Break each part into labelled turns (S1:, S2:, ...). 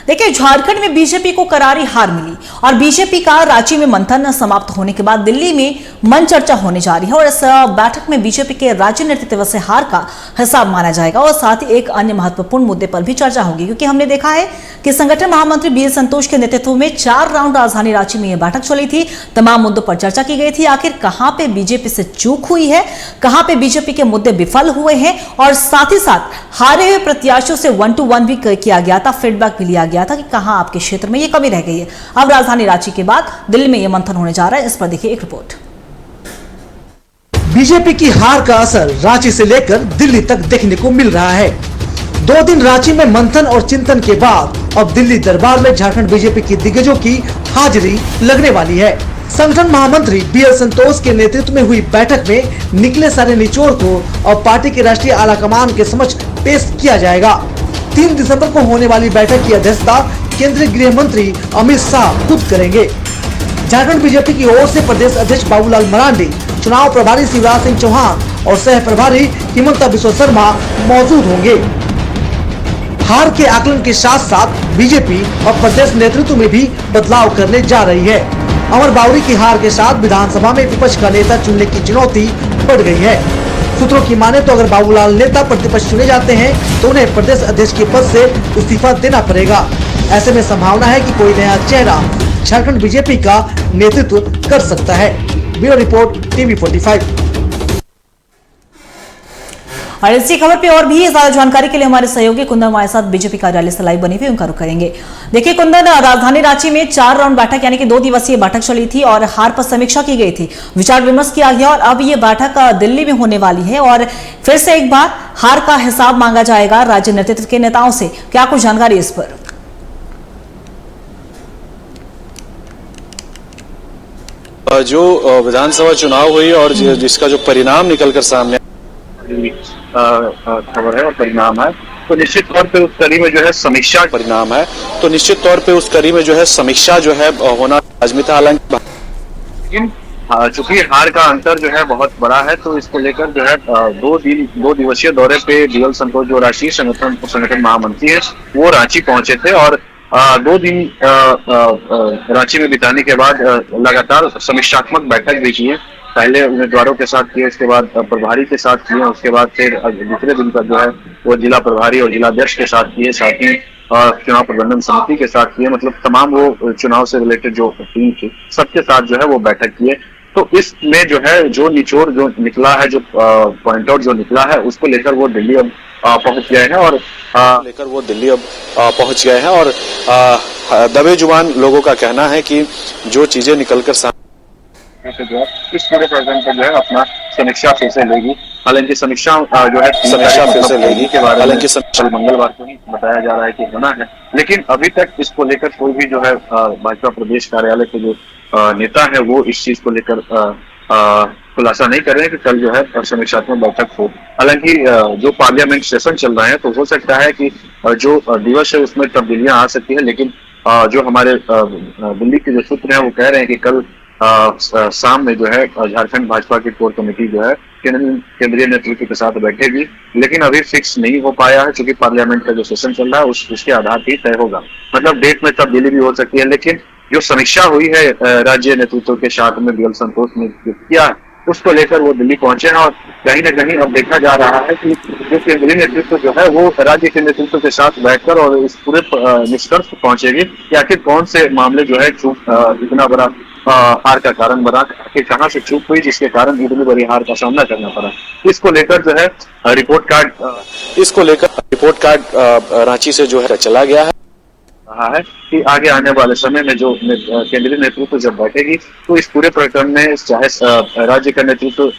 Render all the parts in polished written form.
S1: देखिए, झारखंड में बीजेपी को करारी हार मिली और बीजेपी का रांची में मंथन समाप्त होने के बाद दिल्ली में मन चर्चा होने जा रही है और इस बैठक में बीजेपी के राज्य नेतृत्व से हार का हिसाब माना जाएगा और साथ ही एक अन्य महत्वपूर्ण मुद्दे पर भी चर्चा होगी, क्योंकि हमने देखा है कि संगठन महामंत्री बी एल संतोष के नेतृत्व में 4 राउंड राजधानी रांची में यह बैठक चली थी। तमाम मुद्दों पर चर्चा की गई थी। आखिर कहां पे बीजेपी से चूक हुई है, कहां पे बीजेपी के मुद्दे विफल हुए हैं और साथ ही साथ हारे हुए प्रत्याशियों से 1-to-1 भी किया गया था, फीडबैक भी लिया गया था कि कहां आपके क्षेत्र में ये कमी रह गई है। अब राजधानी रांची के बाद दिल्ली में ये मंथन होने जा रहा है। इस पर देखिए एक रिपोर्ट।
S2: बीजेपी की हार का असर रांची से लेकर दिल्ली तक देखने को मिल रहा है। 2 दिन रांची में मंथन और चिंतन के बाद अब दिल्ली दरबार में झारखंड बीजेपी की दिग्गजों की हाजिरी लगने वाली है। संगठन महामंत्री बी एल संतोष के नेतृत्व में हुई बैठक में निकले सारे निचोड़ को और पार्टी के राष्ट्रीय आलाकमान के समक्ष पेश किया जाएगा। 3 दिसंबर को होने वाली बैठक की अध्यक्षता केंद्रीय गृह मंत्री अमित शाह खुद करेंगे। झारखंड बीजेपी की ओर से प्रदेश अध्यक्ष बाबूलाल मरांडी, चुनाव प्रभारी शिवराज सिंह चौहान और सह प्रभारी हिमंता बिश्व शर्मा मौजूद होंगे। हार के आकलन के साथ साथ बीजेपी और प्रदेश नेतृत्व में भी बदलाव करने जा रही है। अमर बावरी की हार के साथ विधानसभा में विपक्ष का नेता चुनने की चुनौती बढ़ गई है। सूत्रों की माने तो अगर बाबूलाल नेता प्रतिपक्ष चुने जाते हैं तो उन्हें प्रदेश अध्यक्ष के पद से इस्तीफा देना पड़ेगा। ऐसे में संभावना है कि कोई नया चेहरा झारखंड बीजेपी का नेतृत्व कर सकता है। Bureau report TV45।
S1: और इसी खबर पे और भी ज्यादा जानकारी के लिए हमारे सहयोगी कुंदन हमारे साथ बीजेपी कार्यालय से लाइव बनी हुई, उनका रुख करेंगे। देखिए कुंदन, राजधानी रांची में 4 राउंड बैठक यानी कि 2 दिवसीय बैठक चली थी और हार पर समीक्षा की गई थी, विचार विमर्श किया गया और अब ये बैठक दिल्ली में होने वाली है और फिर से एक बार हार का हिसाब मांगा जाएगा राज्य नेतृत्व के नेताओं से। क्या कुछ जानकारी इस पर?
S3: जो विधानसभा चुनाव हुई और जिसका जो परिणाम निकलकर सामने खबर है और परिणाम है, तो निश्चित तौर पे उस कड़ी में जो है समीक्षा परिणाम है, तो निश्चित तौर पे उस कड़ी में जो है समीक्षा जो है होना लाजमी था। हालांकि लेकिन चूंकि हार का अंतर जो है बहुत बड़ा है, तो इसको लेकर जो है 2 दिवसीय दौरे पे बी एल संतोष जो राष्ट्रीय संगठन महामंत्री है वो रांची पहुंचे थे और 2 दिन रांची में बिताने के बाद लगातार समीक्षात्मक बैठक भी की है। पहले उम्मीदवारों के साथ किए, उसके बाद प्रभारी के साथ किए, उसके बाद फिर दूसरे दिन पर जो है वो जिला प्रभारी और जिलाध्यक्ष के साथ किए, साथ ही चुनाव प्रबंधन समिति के साथ किए, मतलब तमाम वो चुनाव से रिलेटेड जो टीम थी सबके साथ जो है वो बैठक किए। तो इसमें जो है जो निचोड़ जो निकला है, जो पॉइंट आउट जो निकला है, उसको लेकर वो दिल्ली अब पहुंच गए हैं और दबे जुबान लोगों का कहना है कि जो चीजें निकलकर इस पूरे प्रोग्राम पर जो है अपना समीक्षा फिर से लेगी। हालांकि समीक्षा जो है फिर से लेगी के बारे में मंगलवार को ही बताया जा रहा है कि होना है, लेकिन अभी तक इसको लेकर कोई भी जो है भाजपा प्रदेश कार्यालय के जो नेता है वो इस चीज को लेकर खुलासा नहीं कर रहे हैं कि कल जो है समीक्षात्मक बैठक हो। हालांकि जो पार्लियामेंट सेशन चल रहा है तो हो सकता है कि जो दिवस है उसमें तब्दीलियां आ सकती है, लेकिन जो हमारे दिल्ली के जो सूत्र हैं वो कह रहे हैं कि कल शाम में जो है झारखंड भाजपा की कोर कमेटी जो है केंद्रीय नेतृत्व के साथ बैठेगी, लेकिन अभी फिक्स नहीं हो पाया है क्योंकि पार्लियामेंट का जो सेशन चल रहा है उसके आधार पर तय होगा। मतलब डेट में तब्दीली भी हो सकती है, लेकिन जो समीक्षा हुई है राज्य नेतृत्व के साथ में बी एल संतोष ने किया है उसको लेकर वो दिल्ली पहुंचे हैं और कहीं न कहीं अब देखा जा रहा है कि जो केंद्रीय नेतृत्व जो है वो राज्य के नेतृत्व के साथ बैठकर और इस पूरे निष्कर्ष पर पहुंचेगी कि आखिर कौन से मामले जो है चूक इतना बड़ा हार का कारण बना, कि कहां से चूक हुई जिसके कारण इतनी बड़ी हार का सामना करना पड़ा। इसको लेकर जो है रिपोर्ट कार्ड रांची से जो है चला गया है। कहा है कि आगे आने वाले समय में जो केंद्रीय नेतृत्व जब बैठेगी तो इस पूरे प्रकरण में चाहे राज्य का नेतृत्व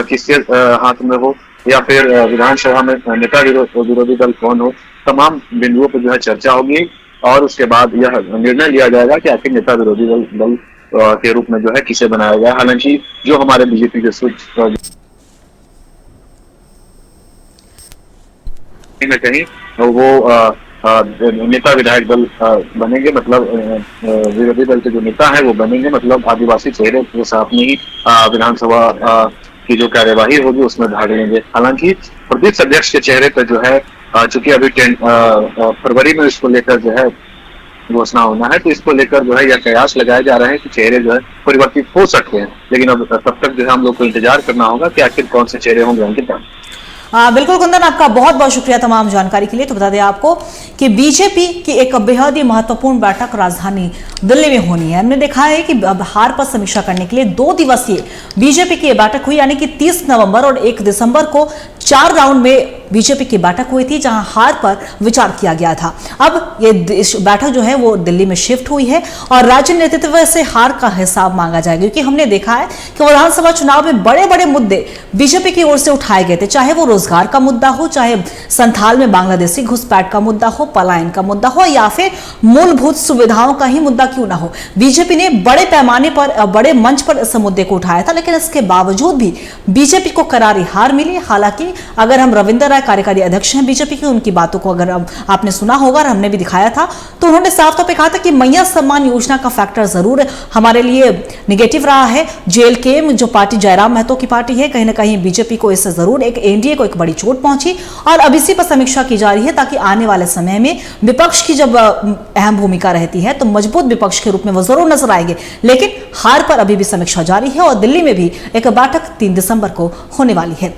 S3: किसके हाथ में हो या फिर विधानसभा में नेता विरोधी दल कौन हो, तमाम बिंदुओं पर जो है चर्चा होगी और उसके बाद यह निर्णय लिया जाएगा कि आखिर नेता विरोधी दल के रूप में जो है किसे बनाया गया। हालांकि जो हमारे बीजेपी के सूत्र कहीं वो नेता विधायक दल बनेंगे, मतलब विरोधी दल के जो नेता है वो बनेंगे, मतलब आदिवासी चेहरे के साथ में ही विधानसभा की जो कार्यवाही होगी उसमें भाग लेंगे। हालांकि प्रदेश अध्यक्ष के चेहरे पर जो है चूंकि अभी 10 फरवरी में इसको लेकर जो है घोषणा होना है, तो इसको लेकर जो है यह कयास लगाए जा रहे हैं कि चेहरे जो है परिवर्तित हो सकते हैं, लेकिन अब तब तक जो है हम लोग को इंतजार करना होगा कि आखिर कौन से चेहरे होंगे उनके पास।
S1: बिल्कुल कुंदन, आपका बहुत बहुत शुक्रिया तमाम जानकारी के लिए। तो बता दें आपको कि बीजेपी की एक बेहद ही महत्वपूर्ण बैठक राजधानी दिल्ली में होनी है। हमने देखा है कि अब हार पर समीक्षा करने के लिए 2 दिवसीय बीजेपी की बैठक हुई, यानी कि 30 नवंबर और 1 दिसंबर को 4 राउंड में बीजेपी की बैठक हुई थी, जहां हार पर विचार किया गया था। अब ये बैठक जो है वो दिल्ली में शिफ्ट हुई है और राज्य नेतृत्व से हार का हिसाब मांगा जाएगा, क्योंकि हमने देखा है कि विधानसभा चुनाव में बड़े बड़े मुद्दे बीजेपी की ओर से उठाए गए थे, चाहे वो रोजगार का मुद्दा हो, चाहे संथाल में बांग्लादेशी घुसपैठ का मुद्दा हो, पलायन का मुद्दा हो, या फिर मूलभूत सुविधाओं का ही मुद्दा क्यों ना हो। बीजेपी ने बड़े पैमाने पर, बड़े मंच पर इस मुद्दे को उठाया था, लेकिन इसके बावजूद भी बीजेपी को करारी हार मिली। हालांकि अगर हम रविंद्र राय कार्यकारी अध्यक्ष हैं बीजेपी के, उनकी बातों को अगर आपने सुना होगा और हमने भी दिखाया था, तो उन्होंने साफ तौर पे कहा था कि मैया सम्मान योजना का फैक्टर जरूर हमारे लिए निगेटिव रहा है। जेएलके जो पार्टी जयराम महतो की पार्टी है, कहीं ना कहीं बीजेपी को इससे जरूर एक एनडीए को एक बड़ी चोट पहुंची, और अब इसी पर समीक्षा की जा रही है ताकि आने वाले समय में विपक्ष की जब अहम भूमिका रहती है तो मजबूत विपक्ष के रूप में वो जरूर नजर आएंगे। लेकिन हार पर अभी भी समीक्षा जारी है और दिल्ली में भी एक बैठक 3 दिसंबर को होने वाली है।